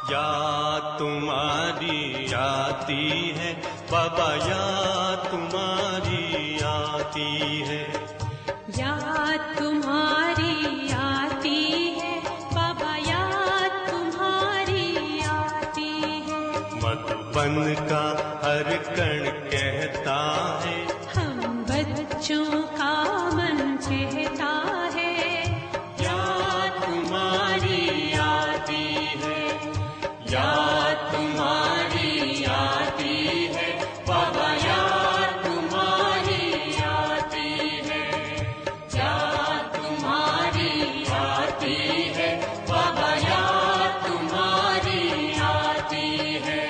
या तुम्हारी आती है बाबा, या तुम्हारी आती है, याद तुम्हारी आती है बाबा, याद तुम्हारी आती है। मधुबन का हर कण कहता है, हम बच्चों का मन कहता है, याद तुम्हारी आती है, याद तुम्हारी आती है बाबा, याद तुम्हारी आती है, याद तुम्हारी आती है बाबा, याद तुम्हारी आती है।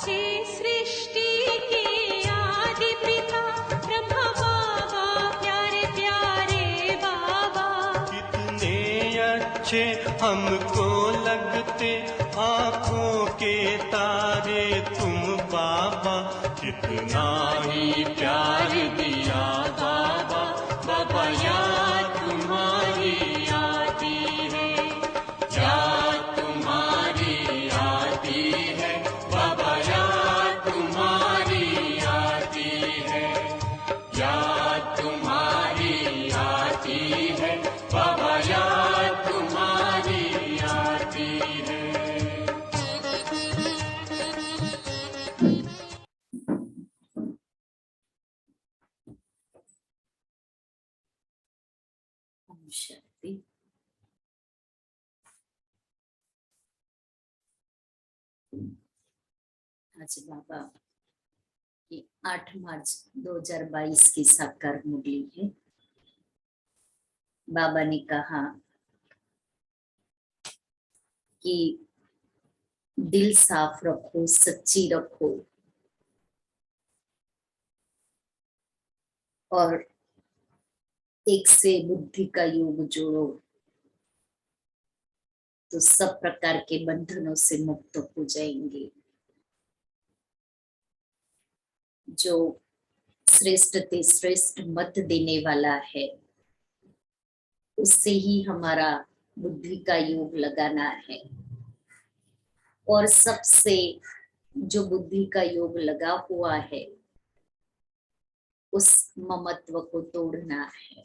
हे सृष्टि के आदि पिता ब्रह्मा बाबा, प्यारे प्यारे बाबा। कितने अच्छे हमको लगते आँखों के तारे तुम बाबा, कितना ही प्यार दिया बाबा, बाबा याद तुम्हारी आती है, याद तुम्हारी आती है बाबा, याद तुम्हारी आती है, याद तुम्हारी आती है बाबा, याद तुम्हारी आती है। ओम शांति। आज बाबा की 8 मार्च 2022 की साकार मुरली है। बाबा ने कहा कि दिल साफ रखो, सच्ची रखो और एक से बुद्धि का योग जोड़ो तो सब प्रकार के बंधनों से मुक्त हो जाएंगे। जो श्रेष्ठ ते श्रेष्ठ मत देने वाला है उससे ही हमारा बुद्धि का योग लगाना है, और सबसे जो बुद्धि का योग लगा हुआ है उस ममत्व को तोड़ना है,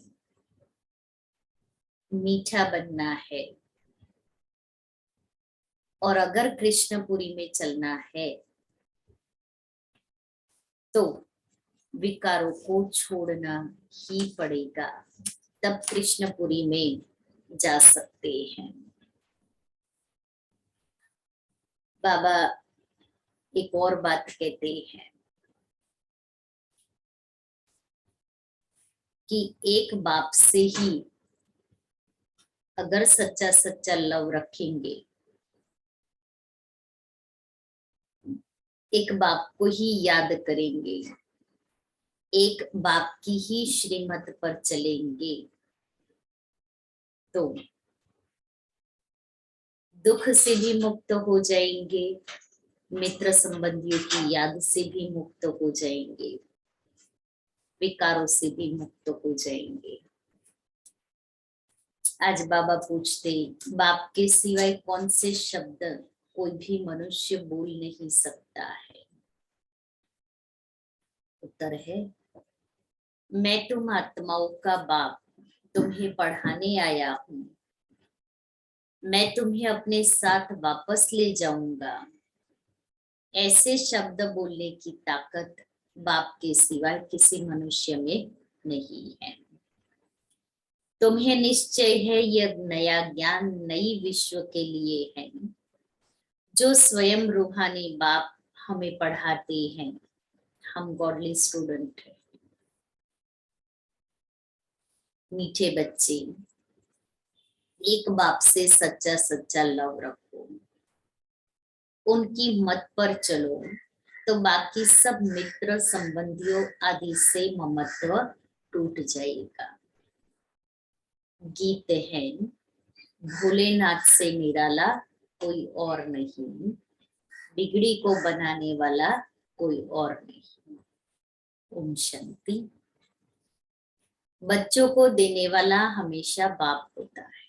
मीठा बनना है। और अगर कृष्णपुरी में चलना है तो विकारों को छोड़ना ही पड़ेगा, तब कृष्णपुरी में जा सकते हैं। बाबा एक और बात कहते हैं कि एक बाप से ही अगर सच्चा सच्चा लव रखेंगे, एक बाप को ही याद करेंगे, एक बाप की ही श्रीमत पर चलेंगे, तो दुख से भी मुक्त हो जाएंगे, मित्र संबंधियों की याद से भी मुक्त हो जाएंगे, विकारों से भी मुक्त हो जाएंगे। आज बाबा पूछते, बाप के सिवाय कौन से शब्द कोई भी मनुष्य बोल नहीं सकता है? उत्तर है, मैं तुम आत्माओं का बाप तुम्हें पढ़ाने आया हूं, मैं तुम्हें अपने साथ वापस ले जाऊंगा। ऐसे शब्द बोलने की ताकत बाप के सिवाय किसी मनुष्य में नहीं है। तुम्हें निश्चय है यह नया ज्ञान नई विश्व के लिए है, जो स्वयं रूहानी बाप हमें पढ़ाते हैं। हम गॉडली स्टूडेंट हैं, मीठे बच्चे। एक बाप से सच्चा सच्चा लव रखो, उनकी मत पर चलो, तो बाकी सब मित्र संबंधियों आदि से ममत्व टूट जाएगा। गीत है, भोलेनाथ से निराला कोई और नहीं, बिगड़ी को बनाने वाला कोई और नहीं। ओम शांति। बच्चों को देने वाला हमेशा बाप होता है।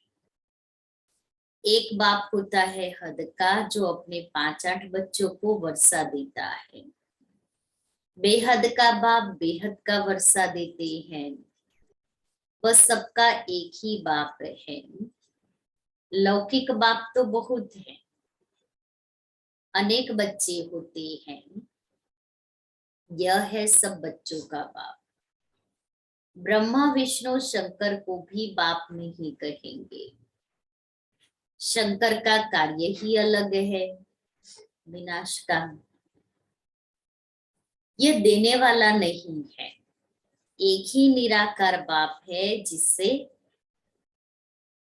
एक बाप होता है हद का, जो अपने 5-8 बच्चों को वर्षा देता है। बेहद का बाप बेहद का वर्षा देते हैं। बस सबका एक ही बाप है। लौकिक बाप तो बहुत है, अनेक बच्चे होते हैं। यह है सब बच्चों का बाप। ब्रह्मा विष्णु शंकर को भी बाप नहीं कहेंगे। शंकर का कार्य ही अलग है, विनाश का। यह देने वाला नहीं है। एक ही निराकार बाप है जिससे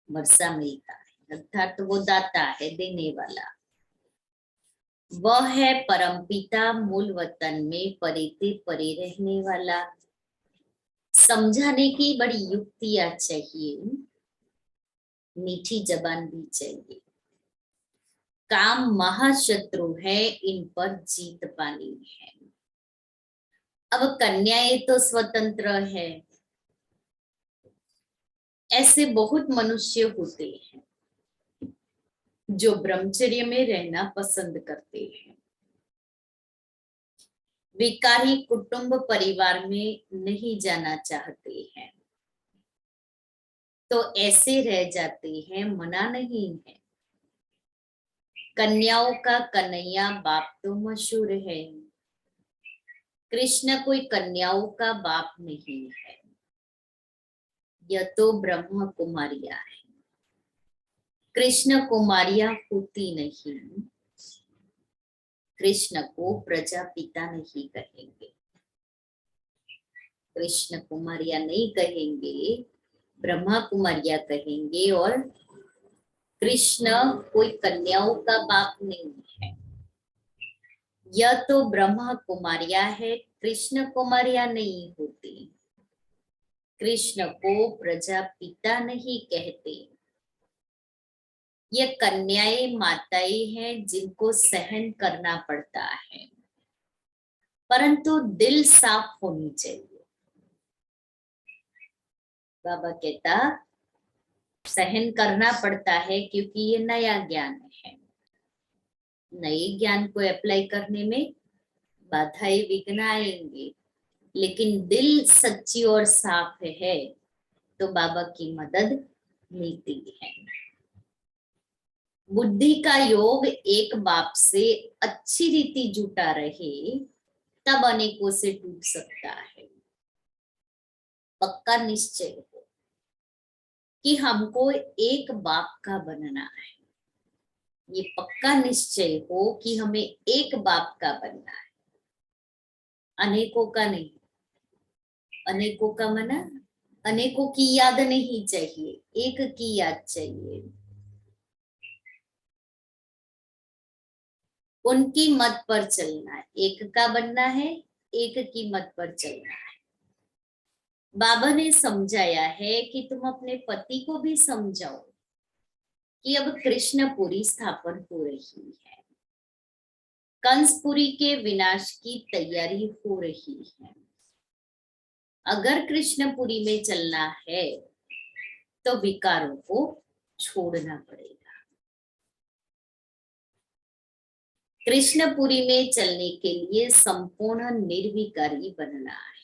वर्षा मिलता है, अर्थात वो दाता है, देने वाला। वह है परमपिता, मूल वतन में परेते परे रहने वाला। समझाने की बड़ी युक्तियां चाहिए, मीठी जबान भी चाहिए। काम महाशत्रु है, इन पर जीत पानी है। अब कन्याएं तो स्वतंत्र है। ऐसे बहुत मनुष्य होते हैं जो ब्रह्मचर्य में रहना पसंद करते हैं। विकारी कुटुंब परिवार में नहीं जाना चाहते हैं, तो ऐसे रह जाते हैं, मना नहीं है। कन्याओं का कन्हैया बाप तो मशहूर है। कृष्ण कोई कन्याओं का बाप नहीं है, यह तो ब्रह्म कुमारियां है। कृष्ण कुमारियां होती नहीं। कृष्ण को प्रजापिता नहीं कहेंगे, कृष्ण कुमारियां नहीं कहेंगे, ब्रह्मा कुमारियां कहेंगे। और कृष्ण कोई कन्याओं का बाप नहीं है, यह तो ब्रह्मा कुमारियां है। कृष्ण कुमारियां नहीं होती। कृष्ण को प्रजापिता नहीं कहते। ये कन्याएं माताएं हैं जिनको सहन करना पड़ता है, परंतु दिल साफ होनी चाहिए। बाबा कहता सहन करना पड़ता है क्योंकि ये नया ज्ञान है। नए ज्ञान को अप्लाई करने में बाधाएं विघ्न आएंगे, लेकिन दिल सच्ची और साफ है तो बाबा की मदद मिलती है। बुद्धि का योग एक बाप से अच्छी रीति जुटा रहे तब अनेकों से टूट सकता है। पक्का निश्चय हो कि हमको एक बाप का बनना है। ये पक्का निश्चय हो कि हमें एक बाप का बनना है, अनेकों का नहीं। अनेकों का मना, अनेकों की याद नहीं चाहिए, एक की याद चाहिए। उनकी मत पर चलना है, एक का बनना है, एक की मत पर चलना है। बाबा ने समझाया है कि तुम अपने पति को भी समझाओ कि अब कृष्णपुरी स्थापन हो रही है, कंसपुरी के विनाश की तैयारी हो रही है। अगर कृष्णपुरी में चलना है तो विकारों को छोड़ना पड़ेगा। कृष्णपुरी में चलने के लिए संपूर्ण निर्विकारी बनना है।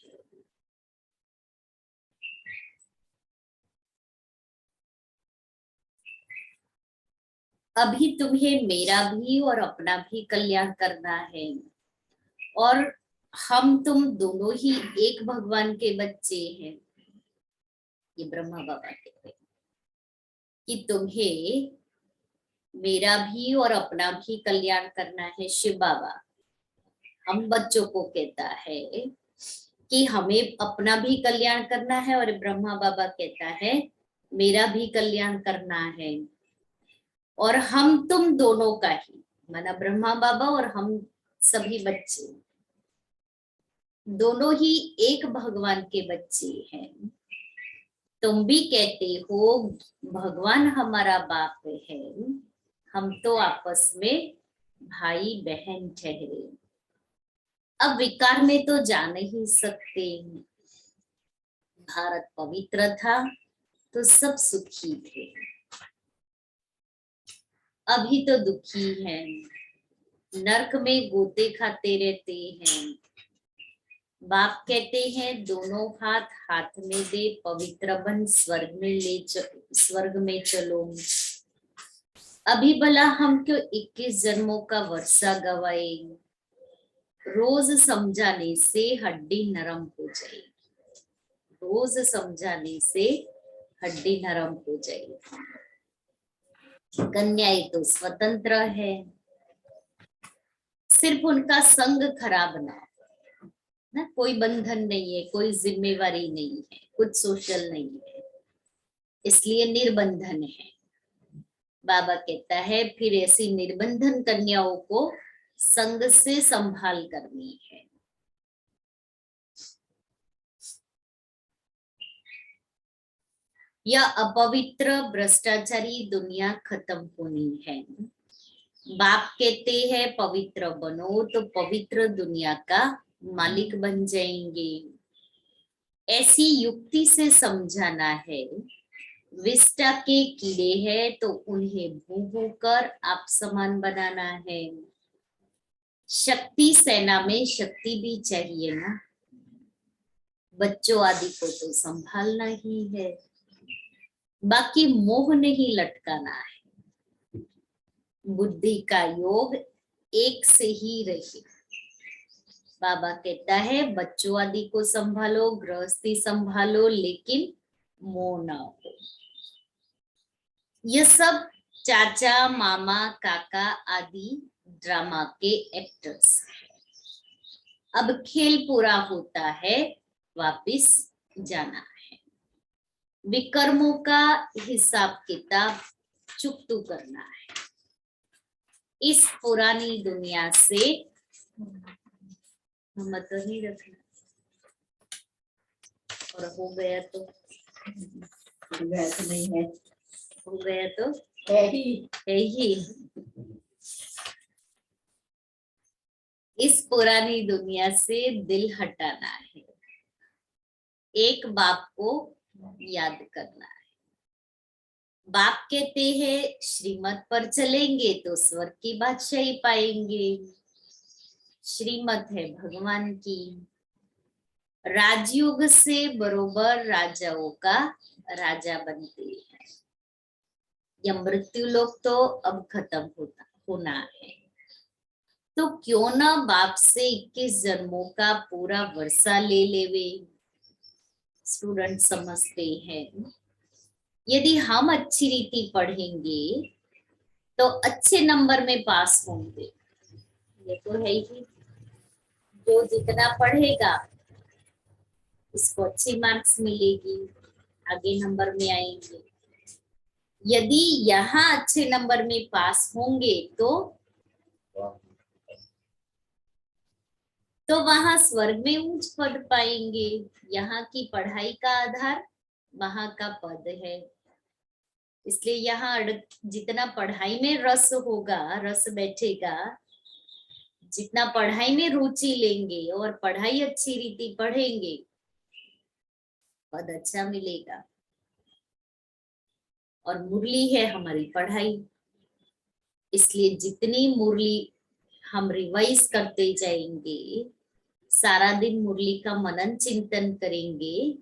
अभी तुम्हें मेरा भी और अपना भी कल्याण करना है, और हम तुम दोनों ही एक भगवान के बच्चे हैं। ये ब्रह्मा बाबा कहते हैं कि तुम्हें मेरा भी और अपना भी कल्याण करना है। शिव बाबा हम बच्चों को कहता है कि हमें अपना भी कल्याण करना है, और ब्रह्मा बाबा कहता है मेरा भी कल्याण करना है। और हम तुम दोनों का ही, माना ब्रह्मा बाबा और हम सभी बच्चे दोनों ही एक भगवान के बच्चे हैं। तुम भी कहते हो भगवान हमारा बाप है, हम तो आपस में भाई बहन ठहरे। अब विकार में तो जा नहीं सकते। भारत पवित्र था तो सब सुखी थे, अभी तो दुखी हैं, नरक में गोते खाते रहते हैं। बाप कहते हैं दोनों हाथ हाथ में दे, पवित्र बन स्वर्ग में स्वर्ग में चलो। अभी भला हम क्यों 21 जन्मों का वर्षा गवाए। रोज समझाने से हड्डी नरम हो जाएगी, रोज समझाने से हड्डी नरम हो जाएगी। कन्याएं तो स्वतंत्र है, सिर्फ उनका संग खराब ना, कोई बंधन नहीं है, कोई जिम्मेवारी नहीं है, कुछ सोशल नहीं है, इसलिए निर्बंधन है। बाबा कहता है फिर ऐसी निर्बंधन कन्याओं को संग से संभाल करनी है। यह अपवित्र भ्रष्टाचारी दुनिया खत्म होनी है। बाप कहते हैं पवित्र बनो तो पवित्र दुनिया का मालिक बन जाएंगे। ऐसी युक्ति से समझाना है। विष्टा के कीड़े हैं तो उन्हें भू भू कर आप समान बनाना है। शक्ति सेना में शक्ति भी चाहिए ना, बच्चों आदि को तो संभालना ही है, बाकी मोह नहीं लटकाना है। बुद्धि का योग एक से ही रहे। बाबा कहता है बच्चों आदि को संभालो, गृहस्थी संभालो, लेकिन मोह ना हो। यह सब चाचा मामा काका आदि ड्रामा के एक्टर्स हैं। अब खेल पूरा होता है, वापिस जाना है। विकर्मों का हिसाब किताब चुकतू करना है। इस पुरानी दुनिया से मत नहीं रखना, और हो गया तो नहीं है, हो गया तो है ही। इस पुरानी दुनिया से दिल हटाना है, एक बाप को याद करना है। बाप कहते हैं श्रीमत पर चलेंगे तो स्वर्ग की बादशाही पाएंगे। श्रीमत है भगवान की। राजयोग से बरोबर राजाओं का राजा बनते हैं। यह मृत्यु लोक तो अब खत्म होना है, तो क्यों ना बाप से 21 जन्मों का पूरा वर्षा ले लेवे। स्टूडेंट समझते हैं यदि हम अच्छी रीति पढ़ेंगे तो अच्छे नंबर में पास होंगे। ये तो है ही, जो जितना पढ़ेगा उसको अच्छी मार्क्स मिलेगी, आगे नंबर में आएंगे। यदि यहाँ अच्छे नंबर में पास होंगे तो वहां स्वर्ग में उच्च पद पाएंगे। यहाँ की पढ़ाई का आधार वहां का पद है, इसलिए यहाँ जितना पढ़ाई में रस होगा, रस बैठेगा, जितना पढ़ाई में रुचि लेंगे और पढ़ाई अच्छी रीति पढ़ेंगे, पद अच्छा मिलेगा। और मुरली है हमारी पढ़ाई, इसलिए जितनी मुरली हम रिवाइज करते जाएंगे, सारा दिन मुरली का मनन चिंतन करेंगे,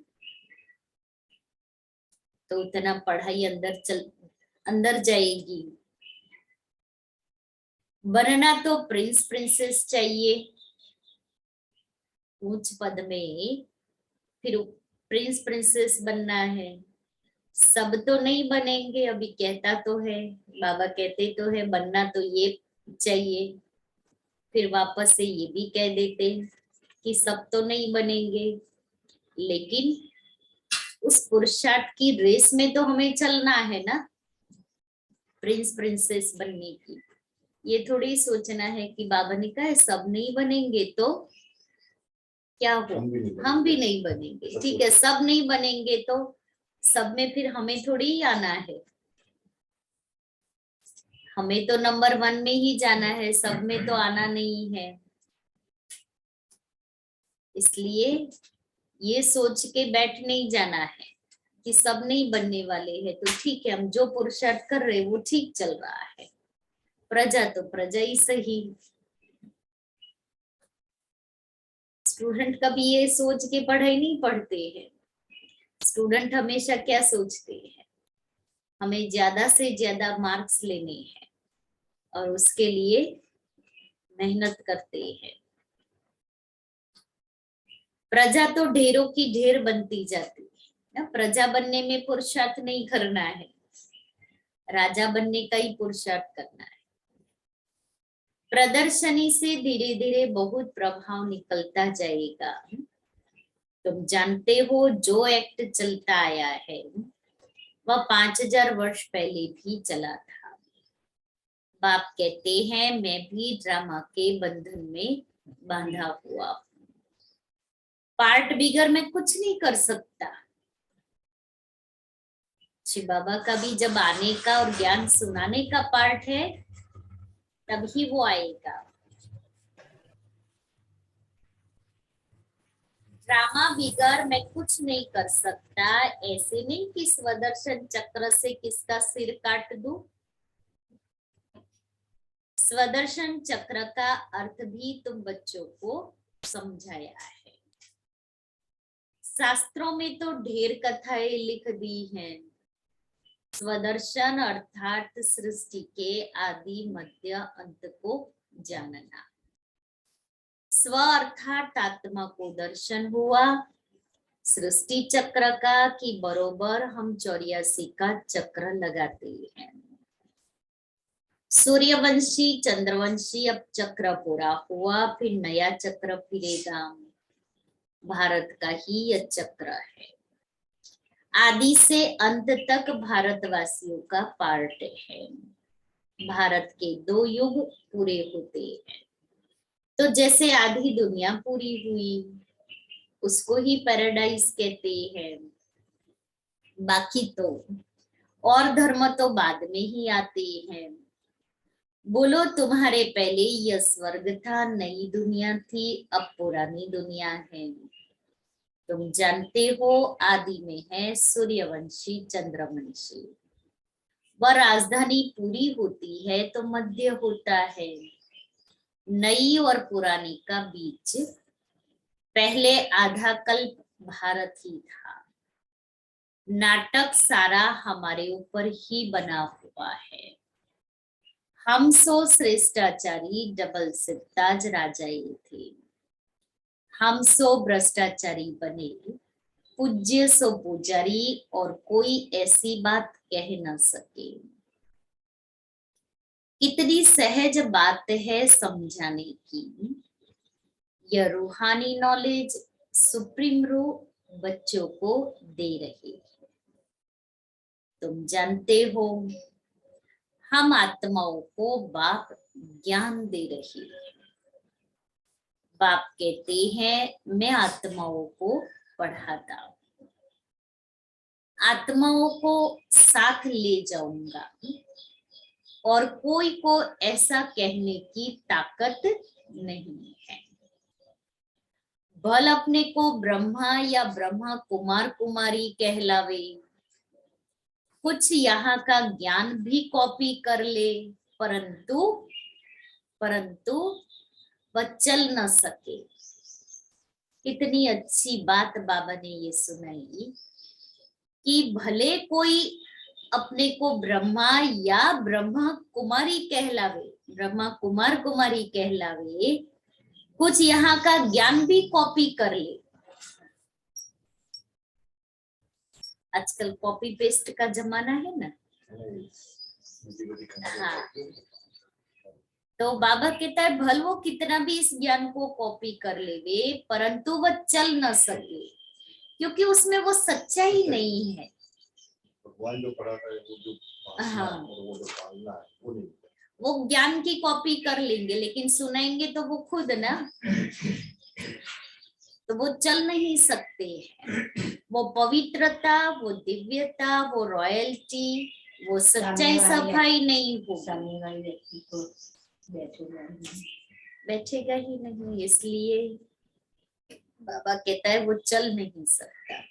तो उतना पढ़ाई अंदर जाएगी। बनना तो प्रिंस प्रिंसेस चाहिए उच्च पद में, फिर प्रिंस प्रिंसेस बनना है। सब तो नहीं बनेंगे, अभी कहता तो है, बाबा कहते तो है बनना तो ये चाहिए, फिर वापस से ये भी कह देते हैं कि सब तो नहीं बनेंगे, लेकिन उस पुरुषार्थ की रेस में तो हमें चलना है ना, प्रिंस प्रिंसेस बनने की। ये थोड़ी सोचना है कि बाबा ने कहा है सब नहीं बनेंगे तो क्या हो, हम भी नहीं बनेंगे। ठीक है, सब नहीं बनेंगे तो सब में फिर हमें थोड़ी ही आना है, हमें तो नंबर 1 में ही जाना है, सब में तो आना नहीं है। इसलिए ये सोच के बैठ नहीं जाना है कि सब नहीं बनने वाले हैं, तो ठीक है, हम जो पुरुषार्थ कर रहे हैं वो ठीक चल रहा है। प्रजा तो प्रजा ही सही। स्टूडेंट कभी ये सोच के पढ़ाई नहीं पढ़ते हैं। स्टूडेंट हमेशा क्या सोचते हैं, हमें ज्यादा से ज्यादा मार्क्स लेने हैं और उसके लिए मेहनत करते हैं। प्रजा तो ढेरों की ढेर बनती जाती है ना। प्रजा बनने में पुरुषार्थ नहीं करना है, राजा बनने का ही पुरुषार्थ करना है। प्रदर्शनी से धीरे धीरे बहुत प्रभाव निकलता जाएगा। तुम जानते हो जो एक्ट चलता आया है वह 5000 वर्ष पहले भी चला था। बाप कहते हैं मैं भी ड्रामा के बंधन में बांधा हुआ हूं, पार्ट बिगर मैं कुछ नहीं कर सकता। शिव बाबा का भी जब आने का और ज्ञान सुनाने का पार्ट है तभी वो आएगा। ड्रामा बिगर मैं कुछ नहीं कर सकता। ऐसे नहीं कि स्वदर्शन चक्र से किसका सिर काट दूं। स्वदर्शन चक्र का अर्थ भी तुम बच्चों को समझाया है। शास्त्रों में तो ढेर कथाएं लिख दी हैं। स्वदर्शन अर्थात सृष्टि के आदि मध्य अंत को जानना। स्व अर्थात आत्मा को दर्शन हुआ सृष्टि चक्र का कि बरोबर हम 84 का चक्र लगाते हैं। सूर्यवंशी चंद्रवंशी अब चक्र पूरा हुआ, फिर नया चक्र फिरेगा। भारत का ही यह चक्र है। आदि से अंत तक भारतवासियों का पार्ट है। भारत के 2 युग पूरे होते हैं। तो जैसे आधी दुनिया पूरी हुई उसको ही पैराडाइज कहते हैं। बाकी तो और धर्म तो बाद में ही आते हैं। बोलो तुम्हारे पहले यह स्वर्ग था, नई दुनिया थी, अब पुरानी दुनिया है। तुम जानते हो आदि में है सूर्यवंशी चंद्रवंशी। वह राजधानी पूरी होती है तो मध्य होता है। नई और पुरानी का बीच पहले आधा कल्प भारत ही था। नाटक सारा हमारे ऊपर ही बना हुआ है। हम सो श्रेष्ठाचारी डबल सिरताज राजाए थे। हम सो भ्रष्टाचारी बने पूज्य सो पुजारी, और कोई ऐसी बात कह न सके। कितनी सहज बात है समझाने की। यह रूहानी नॉलेज सुप्रीम रूह बच्चों को दे रही है। तुम जानते हो हम आत्माओं को बाप ज्ञान दे रही है। बाप कहते हैं मैं आत्माओं को पढ़ाता हूं, आत्माओं को साथ ले जाऊंगा और कोई को ऐसा कहने की ताकत नहीं है। भल अपने को ब्रह्मा या ब्रह्मा कुमार कुमारी कहलावे, कुछ यहाँ का ज्ञान भी कॉपी कर ले, परंतु वह चल न सके। कितनी अच्छी बात बाबा ने ये सुनाई कि भले कोई अपने को ब्रह्मा या ब्रह्मा कुमारी कहलावे, ब्रह्मा कुमार कुमारी कहलावे, कुछ यहाँ का ज्ञान भी कॉपी कर ले। आजकल कॉपी पेस्ट का जमाना है ना। हाँ, तो बाबा कहता है भल वो कितना भी इस ज्ञान को कॉपी कर लेवे, परंतु वह चल न सके, क्योंकि उसमें वो सच्चाई नहीं है। भगवान जो पढ़ाता है वो जो हाँ, वो जो पालना है वो नहीं। वो ज्ञान की कॉपी कर लेंगे लेकिन सुनाएंगे तो वो खुद ना। तो वो चल नहीं सकते हैं। वो पवित्रता, वो दिव्यता, वो रॉयल्टी, वो सच्चाई सफाई नहीं होगी, सामने वाले व्यक्ति को बैठेगा ही नहीं। इसलिए बाबा कहता है वो चल नहीं सकता।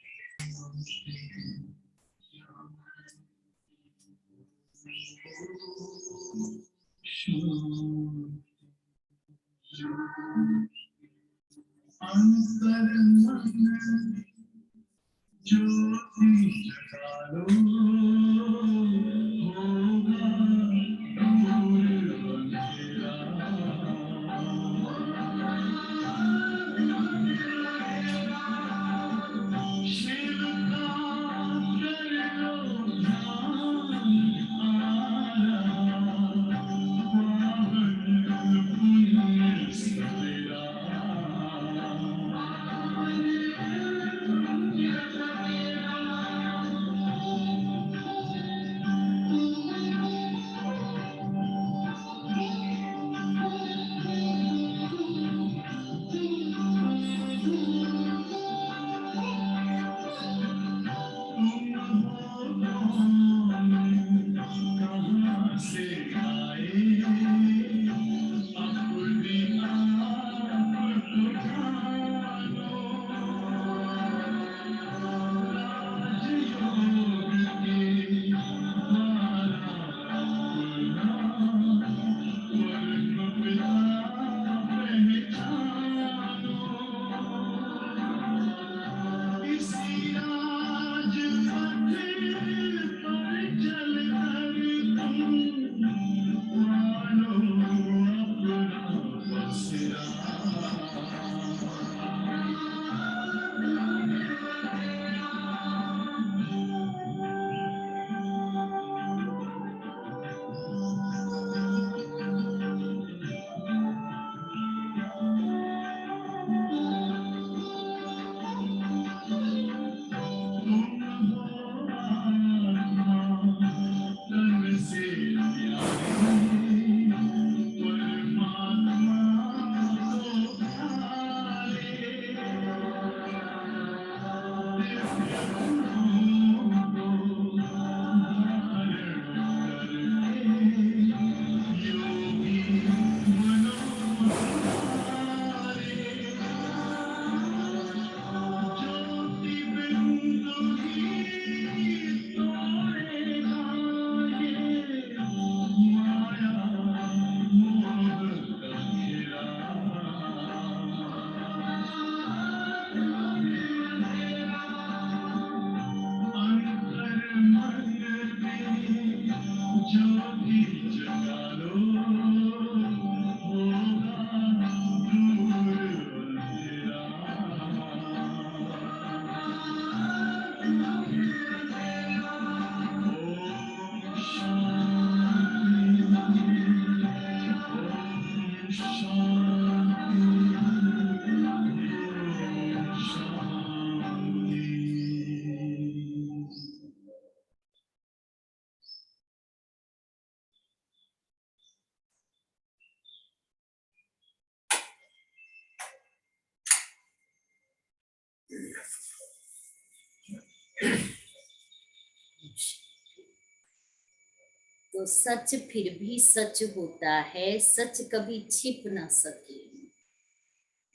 तो सच फिर भी सच होता है, सच कभी छिप ना सके।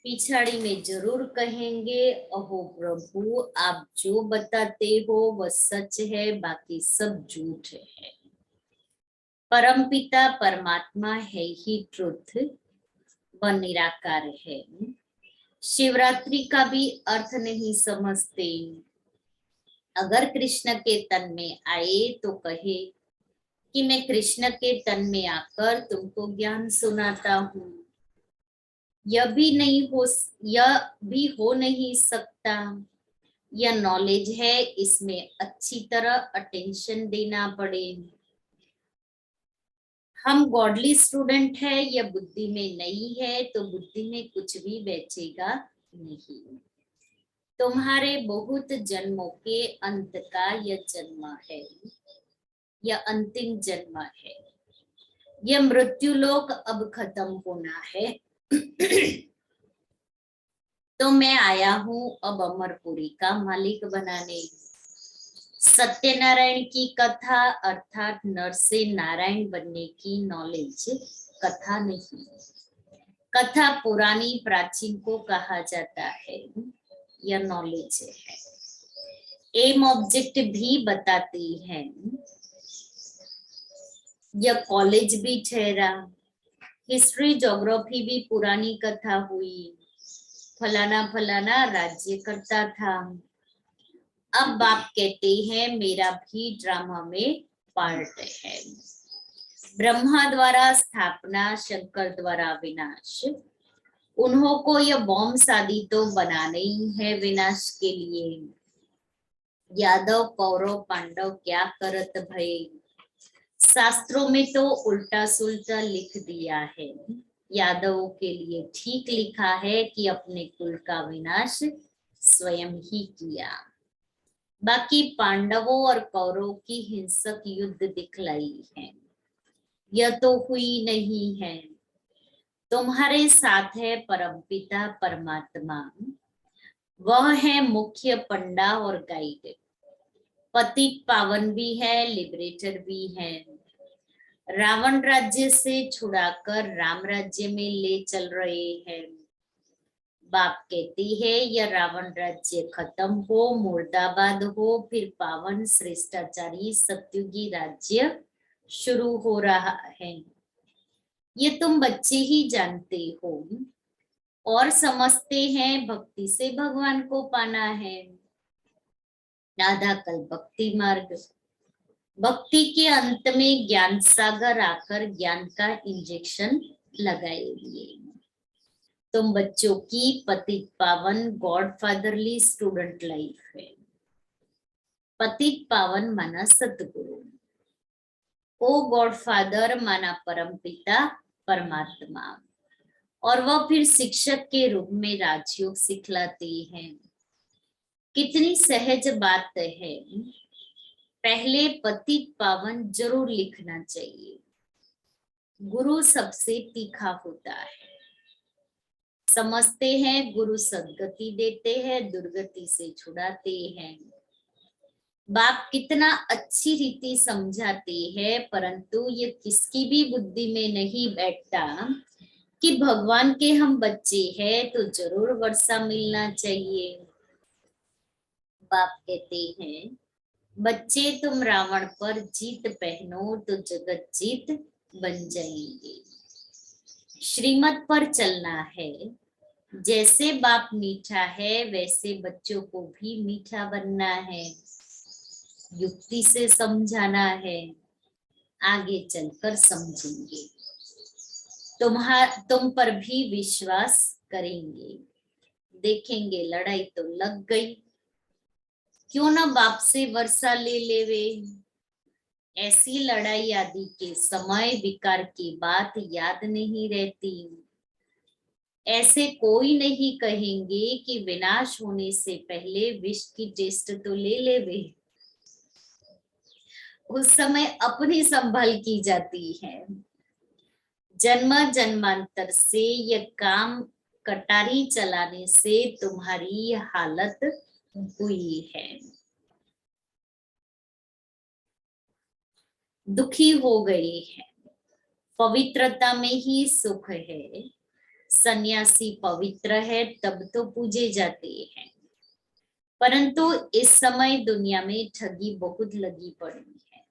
पिछाड़ी में जरूर कहेंगे, अहो प्रभु आप जो बताते हो वह सच है, बाकी सब झूठ है। परमपिता परमात्मा है ही ट्रुथ, वह निराकार है। शिवरात्रि का भी अर्थ नहीं समझते। अगर कृष्ण के तन में आए तो कहे कि मैं कृष्ण के तन में आकर तुमको ज्ञान सुनाता हूँ। यह भी हो नहीं सकता। यह नॉलेज है, इसमें अच्छी तरह अटेंशन देना पड़े। हम गॉडली स्टूडेंट है, यह बुद्धि में नहीं है तो बुद्धि में कुछ भी बेचेगा नहीं। तुम्हारे बहुत जन्मों के अंत का यह जन्म है, यह अंतिम जन्म है। यह मृत्यु लोक अब खत्म होना है। तो मैं आया हूँ अब अमरपुरी का मालिक बनाने। सत्यनारायण की कथा अर्थात नर से नारायण बनने की नॉलेज कथा नहीं, कथा पुरानी प्राचीन को कहा जाता है, यह नॉलेज है। एम ऑब्जेक्ट भी बताती है, यह कॉलेज भी ठहरा। हिस्ट्री ज्योग्राफी भी पुरानी कथा हुई। फलाना फलाना राज्य करता था। अब बाप कहते हैं मेरा भी ड्रामा में पार्ट है। ब्रह्मा द्वारा स्थापना, शंकर द्वारा विनाश। उन्हों को यह बॉम्ब शादी तो बनाना ही है विनाश के लिए। यादव कौरव पांडव क्या करत भय, शास्त्रों में तो उल्टा सुल्टा लिख दिया है। यादवों के लिए ठीक लिखा है कि अपने कुल का विनाश स्वयं ही किया। बाकी पांडवों और कौरवों की हिंसक युद्ध दिखलाई है, यह तो हुई नहीं है। तुम्हारे साथ है परमपिता परमात्मा, वह है मुख्य पंडा और गाइड। पतित पावन भी है, लिबरेटर भी है। रावण राज्य से छुड़ाकर राम राज्य में ले चल रहे हैं। बाप कहती है यह रावण राज्य खत्म हो, मुर्दाबाद हो, फिर पावन श्रेष्ठाचारी सत्युगी राज्य शुरू हो रहा है। ये तुम बच्चे ही जानते हो और समझते हैं भक्ति से भगवान को पाना है। आधा कल भक्ति मार्ग, भक्ति के अंत में ज्ञान सागर आकर ज्ञान का इंजेक्शन लगाएंगे। तुम बच्चों की पतित पावन गॉड फादरली स्टूडेंट लाइफ है। पतित पावन माना सतगुरु, ओ गॉड फादर माना परम पिता परमात्मा, और वह फिर शिक्षक के रूप में राजयोग सिखलाते हैं। कितनी सहज बात है। पहले पतित पावन जरूर लिखना चाहिए। गुरु सबसे तीखा होता है। समझते हैं गुरु सद्गति देते हैं, दुर्गति से छुड़ाते हैं। बाप कितना अच्छी रीति समझाते हैं, परंतु ये किसकी भी बुद्धि में नहीं बैठता कि भगवान के हम बच्चे हैं तो जरूर वर्षा मिलना चाहिए। बाप कहते हैं बच्चे तुम रावण पर जीत पहनो तो जगत जीत बन जाएंगे। श्रीमत पर चलना है। जैसे बाप मीठा है वैसे बच्चों को भी मीठा बनना है। युक्ति से समझाना है, आगे चलकर समझेंगे। तुम पर भी विश्वास करेंगे। देखेंगे लड़ाई तो लग गई, क्यों ना बाप से वर्षा ले लेवे। ऐसी लड़ाई आदि के समय विकार की बात याद नहीं रहती। ऐसे कोई नहीं कहेंगे कि विनाश होने से पहले विष की टेस्ट तो ले लेवे। उस समय अपनी संभल की जाती है। जन्म जन्मांतर से यह काम कटारी चलाने से तुम्हारी हालत हुई है। दुखी हो गई है। पवित्रता में ही सुख है। सन्यासी पवित्र है तब तो पूजे जाते हैं, परंतु इस समय दुनिया में ठगी बहुत लगी पड़ी है।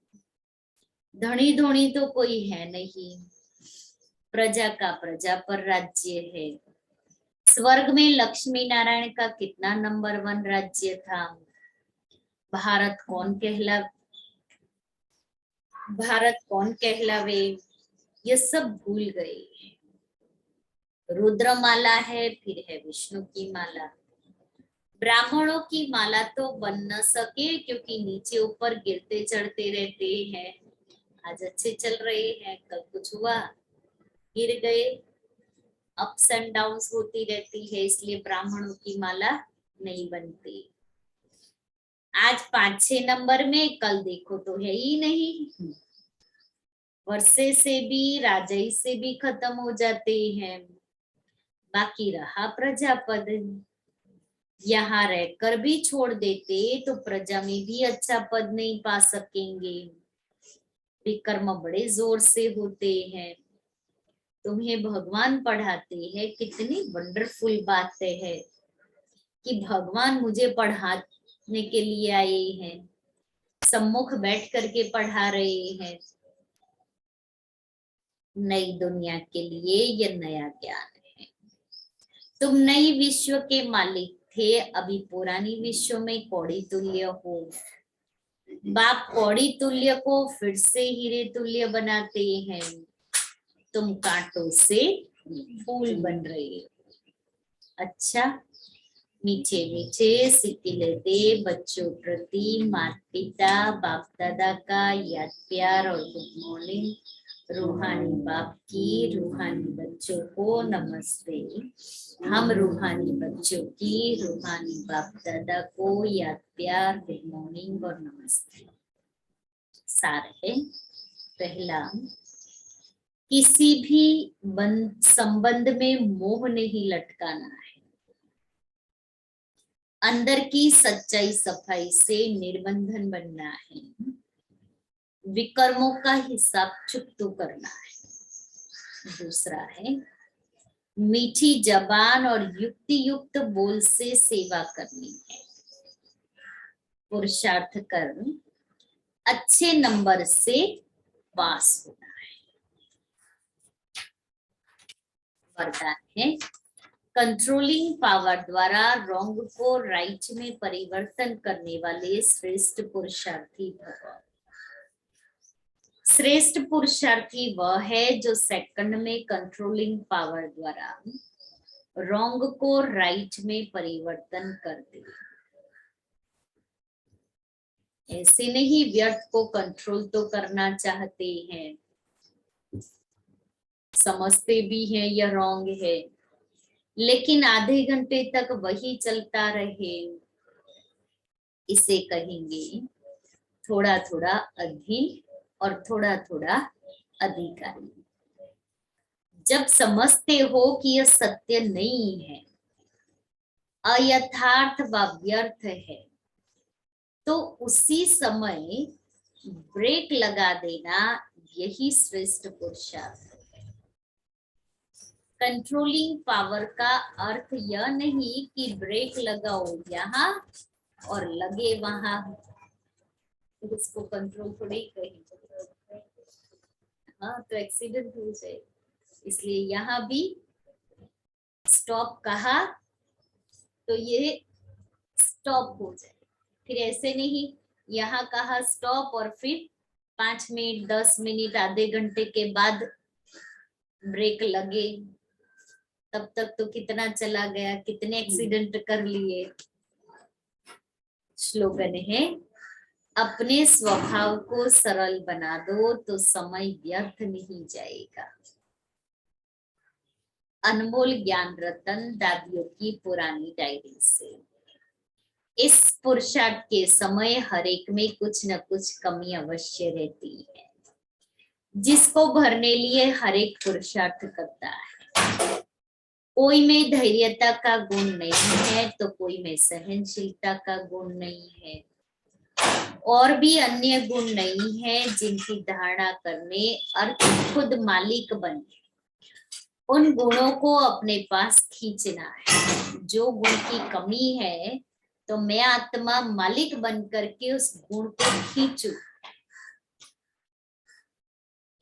धनी धोनी तो कोई है नहीं। प्रजा का प्रजा पर राज्य है। स्वर्ग में लक्ष्मी नारायण का कितना नंबर 1 राज्य था। भारत कौन कहलावे, ये सब भूल गए। रुद्रमाला है, फिर है विष्णु की माला। ब्राह्मणों की माला तो बन न सके क्योंकि नीचे ऊपर गिरते चढ़ते रहते हैं। आज अच्छे चल रहे हैं, कल कुछ हुआ, गिर गए। अप्स एंड डाउन्स होती रहती है, इसलिए ब्राह्मणों की माला नहीं बनती। आज 5-6 नंबर में, कल देखो तो है ही नहीं। वर्षे से भी राजाई से भी खत्म हो जाते हैं। बाकी रहा प्रजापद। यहाँ रहकर भी छोड़ देते तो प्रजा में भी अच्छा पद नहीं पा सकेंगे। विकर्म बड़े जोर से होते हैं। तुम्हें भगवान पढ़ाते हैं, कितनी वंडरफुल बात है कि भगवान मुझे पढ़ाने के लिए आए हैं, सम्मुख बैठ करके पढ़ा रहे हैं। नई दुनिया के लिए यह नया ज्ञान है। तुम नई विश्व के मालिक थे, अभी पुरानी विश्व में कौड़ी तुल्य हो। बाप कौड़ी तुल्य को फिर से हीरे तुल्य बनाते हैं। तुम कांटों से फूल बन रहे हो। अच्छा, मीठे मीठे सिक्के लेते बच्चों प्रति माता पिता बाप दादा का याद प्यार और गुड मॉर्निंग। रूहानी बाप की रूहानी बच्चों को नमस्ते। हम रूहानी बच्चों की रूहानी बाप दादा को याद प्यार गुड मॉर्निंग और नमस्ते। सार है पहला, किसी भी संबंध में मोह नहीं लटकाना है। अंदर की सच्चाई सफाई से निर्बंधन बनना है। विकर्मों का हिसाब चुकतो करना है। दूसरा है, मीठी जबान और युक्ति युक्त बोल से सेवा करनी है। पुरुषार्थ कर अच्छे नंबर से पास होना है। वरदान है, कंट्रोलिंग पावर द्वारा रॉन्ग को राइट में परिवर्तन करने वाले श्रेष्ठ पुरुषार्थी भव। श्रेष्ठ पुरुषार्थी वह है जो सेकंड में कंट्रोलिंग पावर द्वारा रॉन्ग को राइट में परिवर्तन कर दे। ऐसे नहीं व्यर्थ को कंट्रोल तो करना चाहते हैं, समझते भी हैं यह रॉन्ग है, लेकिन आधे घंटे तक वही चलता रहे, इसे कहेंगे थोड़ा थोड़ा अधीन और थोड़ा थोड़ा अधिकारी। जब समझते हो कि यह सत्य नहीं है, अयथार्थ व व्यर्थ है, तो उसी समय ब्रेक लगा देना, यही श्रेष्ठ पुरुषार्थ है। कंट्रोलिंग पावर का अर्थ यह नहीं कि ब्रेक लगाओ यहाँ और लगे वहां, उसको कंट्रोल थोड़ी कहेंगे। हाँ, तो एक्सीडेंट हो जाए, इसलिए यहाँ भी स्टॉप कहा तो ये स्टॉप हो जाए। फिर ऐसे नहीं, यहाँ कहा स्टॉप और फिर 5 मिनट 10 मिनट आधे घंटे के बाद ब्रेक लगे, तब तक तो कितना चला गया, कितने एक्सीडेंट कर लिए। स्लोगन है, अपने स्वभाव को सरल बना दो तो समय व्यर्थ नहीं जाएगा। अनमोल ज्ञान रतन दादियों की पुरानी डायरी से। इस पुरुषार्थ के समय हर एक में कुछ न कुछ कमी अवश्य रहती है, जिसको भरने लिए हर एक पुरुषार्थ करता है। कोई में धैर्यता का गुण नहीं है तो कोई में सहनशीलता का गुण नहीं है, और भी अन्य गुण नहीं है जिनकी धारणा करने अर्थ खुद मालिक बने। उन गुणों को अपने पास खींचना है। जो गुण की कमी है तो मैं आत्मा मालिक बन करके उस गुण को खींचू।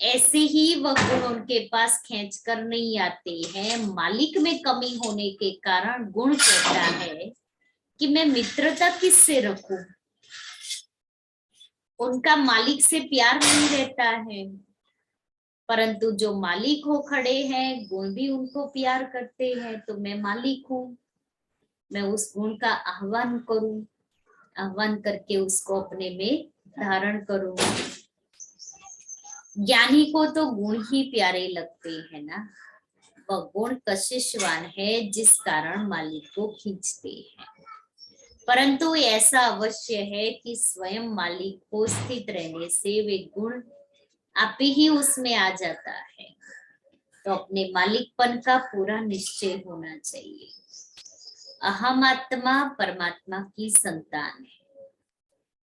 ऐसे ही वह गुण उनके पास खींच कर नहीं आते हैं। मालिक में कमी होने के कारण गुण कहता है कि मैं मित्रता किससे रखूं, उनका मालिक से प्यार नहीं रहता है। परंतु जो मालिक हो खड़े हैं, गुण भी उनको प्यार करते हैं, तो मैं मालिक हूँ, मैं उस गुण का आह्वान करूं, आह्वान करके उसको अपने में धारण करूं। ज्ञानी को तो गुण ही प्यारे लगते हैं ना, वह गुण कशिशवान है जिस कारण मालिक को खींचते हैं। परंतु ऐसा अवश्य है कि स्वयं मालिक को स्थित रहने से वे गुण आप ही उसमें आ जाता है। तो अपने मालिकपन का पूरा निश्चय होना चाहिए। अहम आत्मा परमात्मा की संतान है।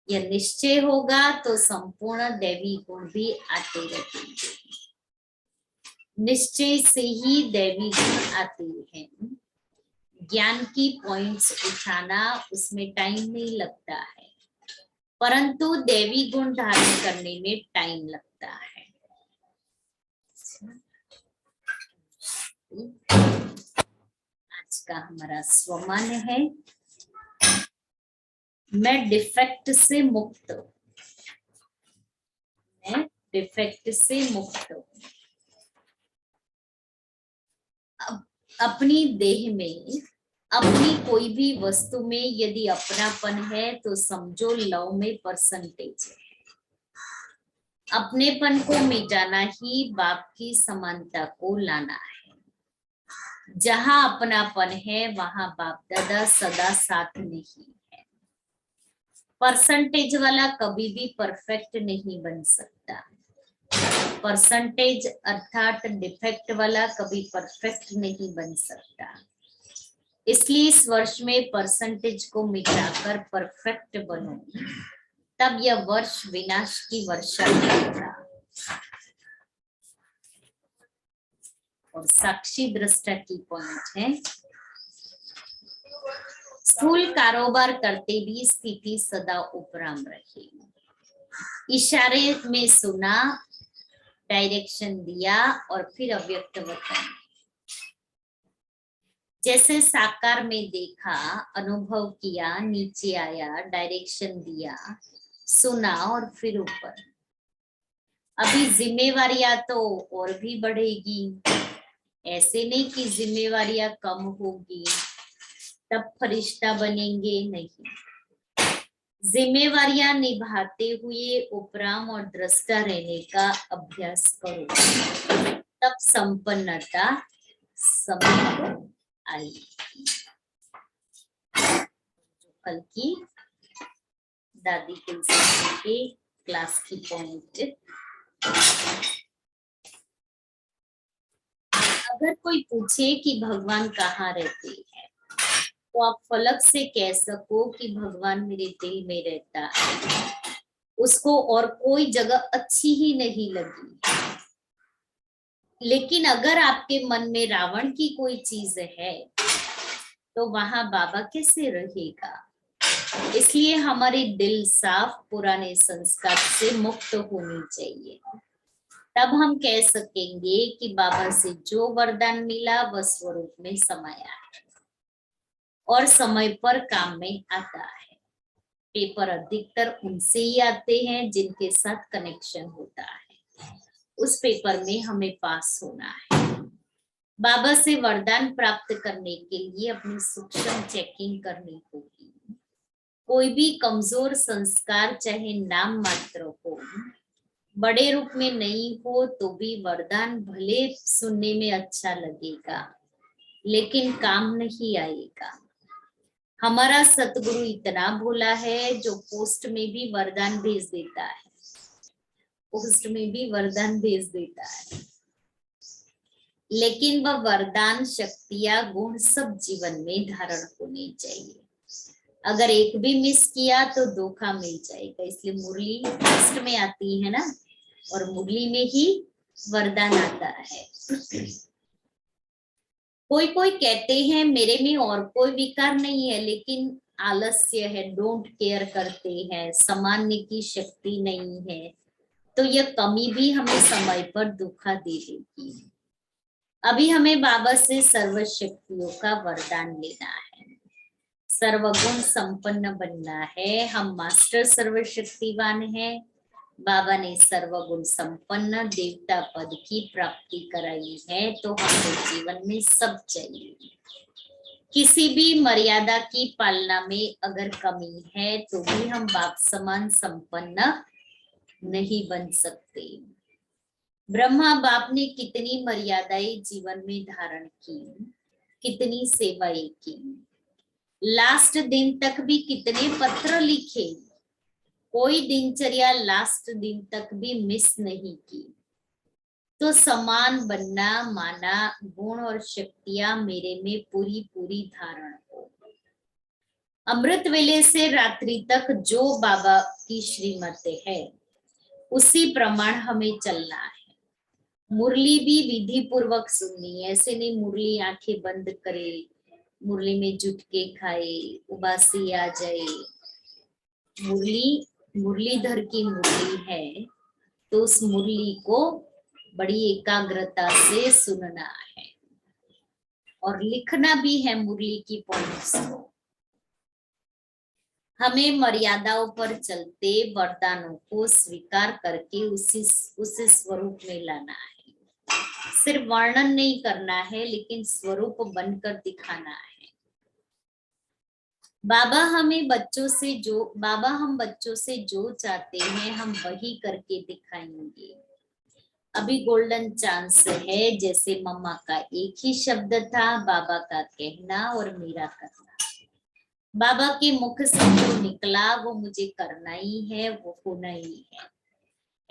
यह निश्चय होगा तो संपूर्ण दैवी गुण भी आते रहेंगे। निश्चय से ही दैवी गुण आते हैं। ज्ञान की पॉइंट्स उठाना, उसमें टाइम नहीं लगता है, परंतु दैवी गुण धारण करने में टाइम लगता है। आज का हमारा स्वमान है, मैं डिफेक्ट से मुक्त हूं। मैं डिफेक्ट से मुक्त हूं। अपनी देह में, अपनी कोई भी वस्तु में यदि अपनापन है तो समझो लव में परसेंटेज है। अपनेपन को मिटाना ही बाप की समानता को लाना है। जहां अपनापन है वहां बाप दादा सदा साथ नहीं है। परसेंटेज वाला कभी भी परफेक्ट नहीं बन सकता। परसेंटेज अर्थात डिफेक्ट वाला कभी परफेक्ट नहीं बन सकता। इसलिए इस वर्ष में परसेंटेज को मिटाकर परफेक्ट बनो, तब यह वर्ष विनाश की वर्षा होगा। और साक्षी दृष्टा की पॉइंट है, स्थूल कारोबार करते भी स्थिति सदा उपराम रहे। इशारे में सुना, डायरेक्शन दिया और फिर अव्यक्त वचन। जैसे साकार में देखा, अनुभव किया, नीचे आया, डायरेक्शन दिया, सुना और फिर ऊपर। अभी जिम्मेवारियां तो और भी बढ़ेगी। ऐसे नहीं कि जिम्मेवारियां कम होगी तब फरिश्ता बनेंगे, नहीं। जिम्मेवारियां निभाते हुए उपराम और दृष्टा रहने का अभ्यास करो, तब संपन्नता समीप आएगी। कल की दादी तुलसी के क्लास की पॉइंट, अगर कोई पूछे कि भगवान कहाँ रहते हैं तो आप फलक से कह सको कि भगवान मेरे दिल में रहता है। उसको और कोई जगह अच्छी ही नहीं लगी। लेकिन अगर आपके मन में रावण की कोई चीज है तो वहां बाबा कैसे रहेगा? इसलिए हमारे दिल साफ, पुराने संस्कार से मुक्त होनी चाहिए। तब हम कह सकेंगे कि बाबा से जो वरदान मिला वह स्वरूप में समाया है और समय पर काम में आता है। पेपर अधिकतर उनसे ही आते हैं जिनके साथ कनेक्शन होता है। उस पेपर में हमें पास होना है। बाबा से वरदान प्राप्त करने के लिए अपनी सूक्ष्म चेकिंग करनी होगी। कोई भी कमजोर संस्कार चाहे नाम मात्र हो, बड़े रूप में नहीं हो, तो भी वरदान भले सुनने में अच्छा लगेगा लेकिन काम नहीं आएगा। हमारा सतगुरु इतना भोला है जो पोस्ट में भी वरदान भेज देता है। पोस्ट में भी वरदान भेज देता है, लेकिन वह वरदान, शक्तियां, गुण सब जीवन में धारण होने चाहिए। अगर एक भी मिस किया तो धोखा मिल जाएगा। इसलिए मुरली पोस्ट में आती है ना, और मुरली में ही वरदान आता है। कोई कोई कहते हैं मेरे में और कोई विकार नहीं है, लेकिन आलस्य है, डोंट केयर करते हैं, सामान्य की शक्ति नहीं है, तो यह कमी भी हमें समय पर धोखा दे देगी। अभी हमें बाबा से सर्व शक्तियों का वरदान लेना है, सर्वगुण संपन्न बनना है। हम मास्टर सर्वशक्तिवान हैं। बाबा ने सर्वगुण संपन्न देवता पद की प्राप्ति कराई है, तो हमें जीवन में सब चाहिए। किसी भी मर्यादा की पालना में अगर कमी है तो भी हम बाप समान संपन्न नहीं बन सकते। ब्रह्मा बाप ने कितनी मर्यादाएं जीवन में धारण की, कितनी सेवाएं की, लास्ट दिन तक भी कितने पत्र लिखे, कोई दिनचर्या लास्ट दिन तक भी मिस नहीं की। तो समान बनना माना, गुण और शक्तियां मेरे में पूरी पूरी धारण हो। अमृत वेले से रात्रि तक जो बाबा की श्रीमत है उसी प्रमाण हमें चलना है। मुरली भी विधि पूर्वक सुननी है, ऐसे नहीं मुरली आंखें बंद करे, मुरली में जुट के खाए, उबासी आ जाए। मुरली मुरलीधर की मुरली है तो उस मुरली को बड़ी एकाग्रता से सुनना है और लिखना भी है मुरली की पॉइंट्स को। हमें मर्यादाओं पर चलते वरदानों को स्वीकार करके उसी स्वरूप में लाना है। सिर्फ वर्णन नहीं करना है लेकिन स्वरूप बनकर दिखाना है। बाबा हम बच्चों से जो चाहते हैं हम वही करके दिखाएंगे। अभी गोल्डन चांस है, जैसे मम्मा का एक ही शब्द था, बाबा का कहना और मेरा करना। बाबा के मुख से जो निकला वो मुझे करना ही है, वो होना ही है।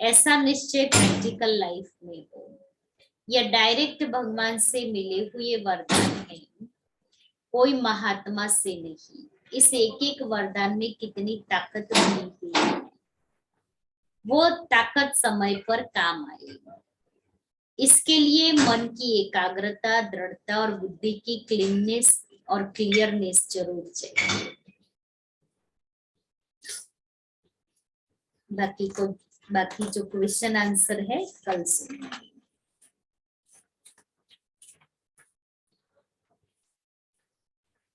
ऐसा निश्चय प्रैक्टिकल लाइफ में हो। यह डायरेक्ट भगवान से मिले हुए वरदान है, कोई महात्मा से नहीं। इस एक एक वरदान में कितनी ताकत भरी हुई है, वो ताकत समय पर काम आएगी। इसके लिए मन की एकाग्रता, दृढ़ता और बुद्धि की क्लीननेस और क्लियरनेस जरूर चाहिए। बाकी जो क्वेश्चन आंसर है कल सुनेंगे।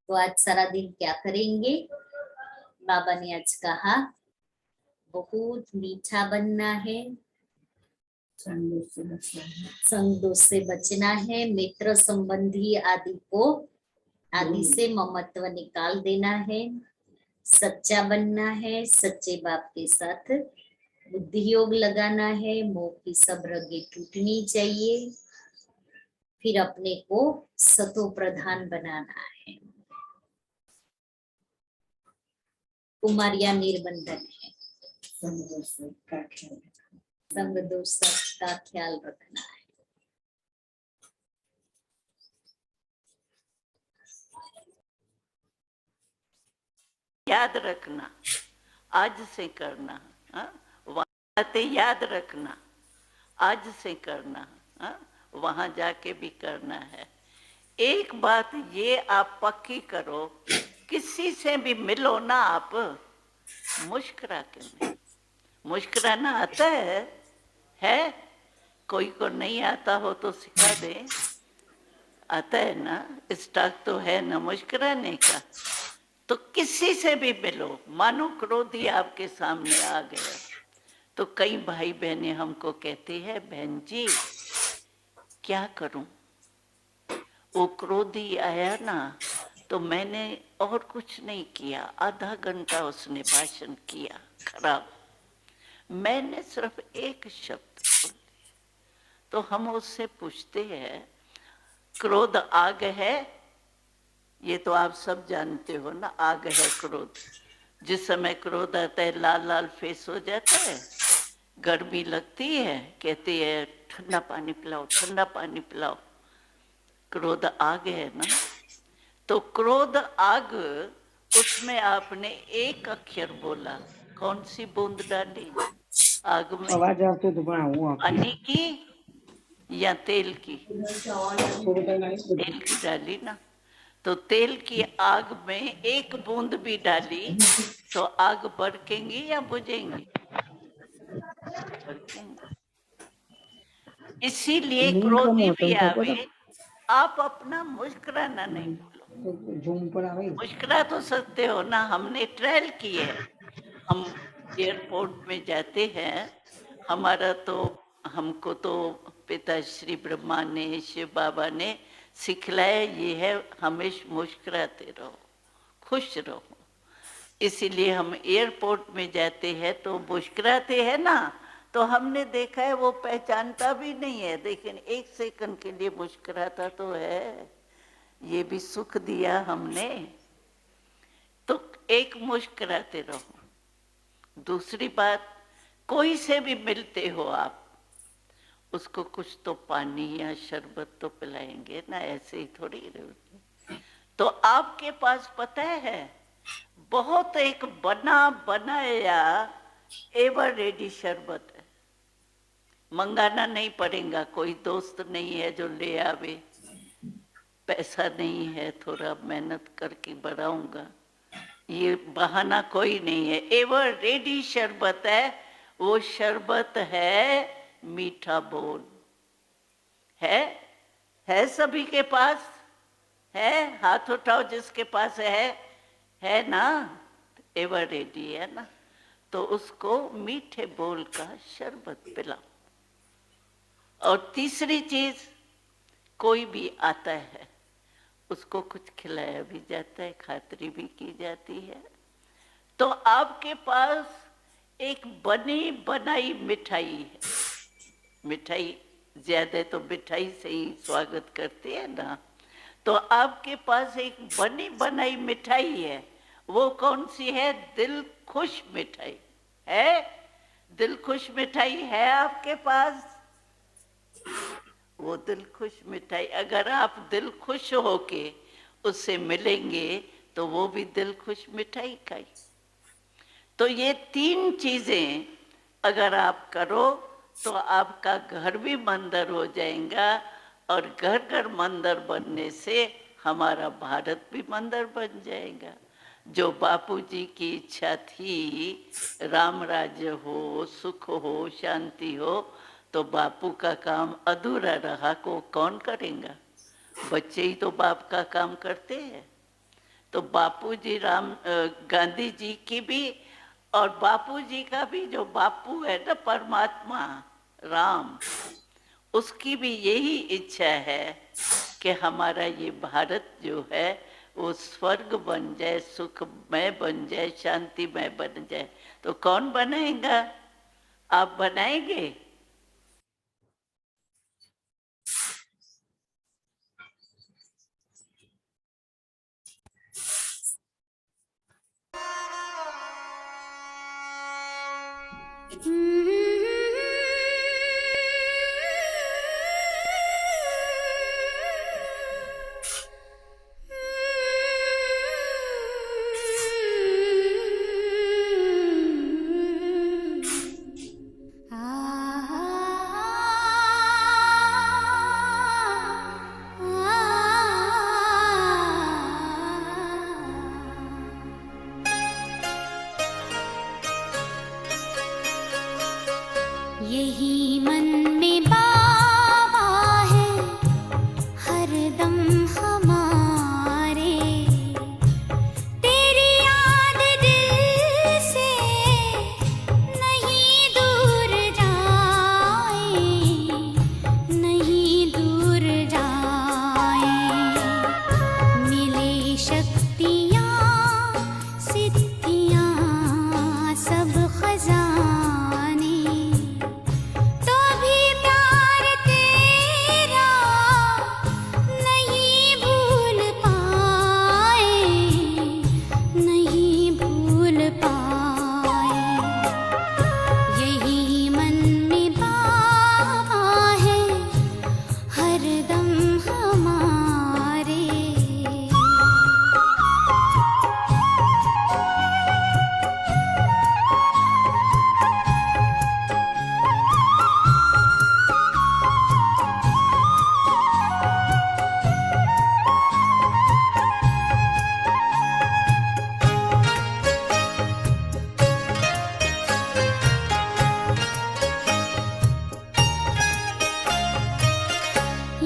तो आज सारा दिन क्या करेंगे? बाबा ने आज कहा बहुत मीठा बनना है, संग दोष से बचना है, मित्र संबंधी आदि से ममत्व निकाल देना है, सच्चा बनना है, सच्चे बाप के साथ बुद्धि योग लगाना है, मोह की सब रगे टूटनी चाहिए, फिर अपने को सतो प्रधान बनाना है। कुमारिया निर्बंधन है, संग दोष का ख्याल रखना है। याद रखना, आज से करना, बातें याद रखना, आज से करना, वहां जाके भी करना है। एक बात ये आप पक्की करो, किसी से भी मिलो ना आप मुस्कुरा के नहीं। मुस्कुराना आता है? कोई को नहीं आता हो तो सिखा दे। आता है ना, स्टॉक तो है ना मुस्कुराने का। तो किसी से भी मिलो, मानो क्रोधी आपके सामने आ गया, तो कई भाई बहनें हमको कहती है, बहन जी क्या करूं? वो क्रोधी आया ना, तो मैंने और कुछ नहीं किया, आधा घंटा उसने भाषण किया खराब, मैंने सिर्फ एक शब्द बोल दिया। तो हम उससे पूछते हैं, क्रोध आग है? ये तो आप सब जानते हो ना, आग है क्रोध। जिस समय क्रोध आता है लाल लाल फेस हो जाता है, गर्मी लगती है, कहती है ठंडा पानी पिलाओ, ठंडा पानी पिलाओ। क्रोध आग है ना। तो क्रोध आग, उसमें आपने एक अक्षर बोला, कौन सी बूंद डाली आग में? आवाज आती तो पानी की या तेल की? तेल की डाली ना। तो तेल की आग में एक बूंद भी डाली तो आग भड़केंगी या बुझेंगी? भड़केंगी। इसीलिए क्रोधी भी आवे, आप अपना मुस्कुराना नहीं भूलो। मुस्कुरा तो सकते हो ना, हमने ट्रायल की है। हम एयरपोर्ट में जाते हैं, हमको तो पिता श्री ब्रह्मा ने, शिव बाबा ने सिखलाया ये है, हमेशा मुस्कुराते रहो, खुश रहो। इसीलिए हम एयरपोर्ट में जाते हैं तो मुस्कुराते हैं ना, तो हमने देखा है वो पहचानता भी नहीं है, लेकिन एक सेकंड के लिए मुस्कुराता तो है। ये भी सुख दिया हमने। तो एक मुस्कुराते रहो। दूसरी बात, कोई से भी मिलते हो आप, उसको कुछ तो पानी या शरबत तो पिलाएंगे ना, ऐसे ही थोड़ी रहो। तो आपके पास पता है बहुत एक बना बनाया एवर रेडी शरबत है, मंगाना नहीं पड़ेगा। कोई दोस्त नहीं है जो ले आवे, पैसा नहीं है, थोड़ा मेहनत करके बढ़ाऊंगा, ये बहाना कोई नहीं है। एवर रेडी शरबत है, वो शरबत है मीठा बोल। है सभी के पास है? हाथ उठाओ जिसके पास है ना? एवर रेडी है ना? तो उसको मीठे बोल का शरबत पिलाओ। और तीसरी चीज, कोई भी आता है उसको कुछ खिलाया भी जाता है, खातिरी भी की जाती है। तो आपके पास एक बनी बनाई मिठाई है। मिठाई ज्यादा तो मिठाई से ही स्वागत करते हैं ना, तो आपके पास एक बनी बनाई मिठाई है। वो कौन सी है? दिल खुश मिठाई है। दिल खुश मिठाई है आपके पास? वो दिल खुश मिठाई, अगर आप दिल खुश होके उससे मिलेंगे तो वो भी दिल खुश मिठाई खाई। तो ये तीन चीजें अगर आप करो तो आपका घर भी मंदिर हो जाएगा, और घर घर मंदिर बनने से हमारा भारत भी मंदिर बन जाएगा। जो बापूजी की इच्छा थी, राम राज्य हो, सुख हो, शांति हो, तो बापू का काम अधूरा रहा को कौन करेगा? बच्चे ही तो बाप का काम करते हैं। तो बापूजी गांधी जी की भी और बापूजी का भी, जो बापू है ना परमात्मा राम, उसकी भी यही इच्छा है कि हमारा ये भारत जो है वो स्वर्ग बन जाए, सुखमय बन जाए, शांतिमय बन जाए। तो कौन बनाएगा? आप बनाएंगे? यही मन में बाबा है हरदम हमारे, तेरी याद दिल से नहीं दूर जाए, नहीं दूर जाए। मिले शक्तियाँ सिद्धियाँ सब खजाने,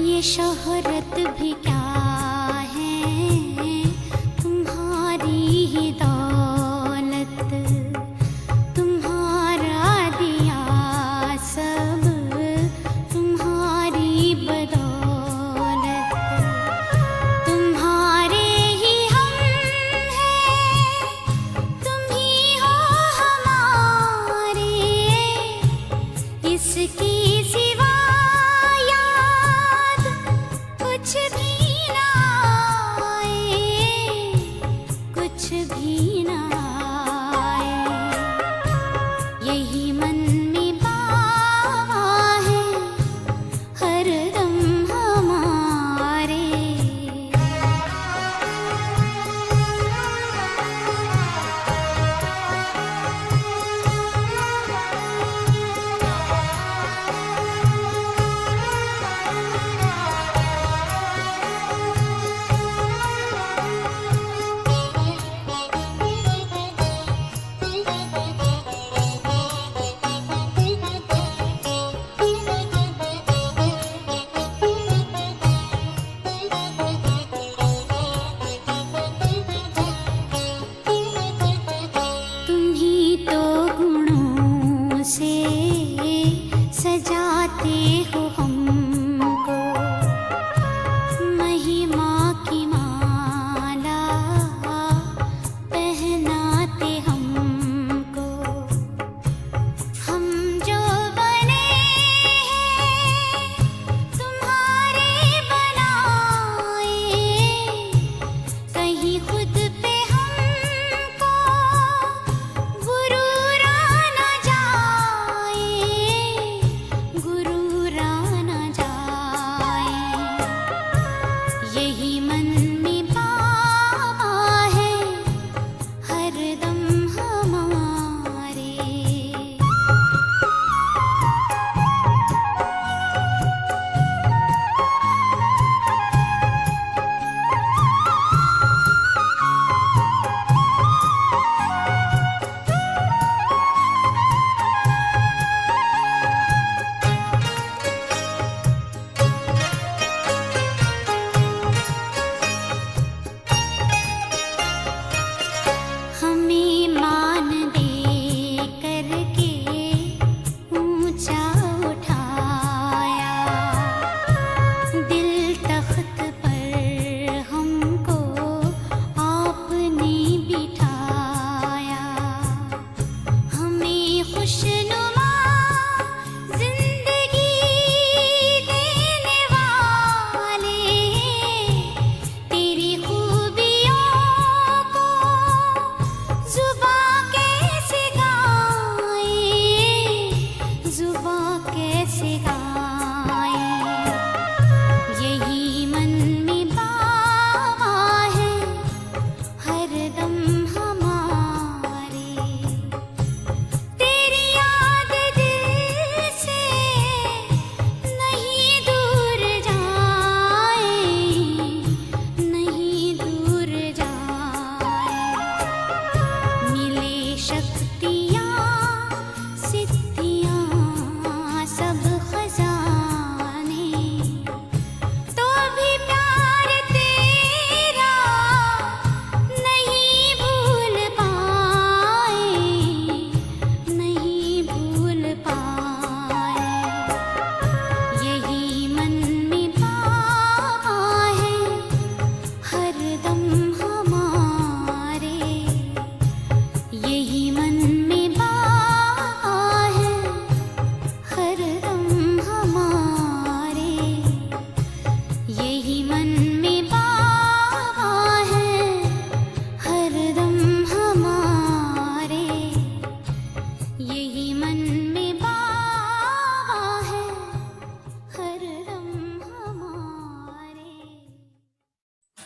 ये शोहरत भी क्या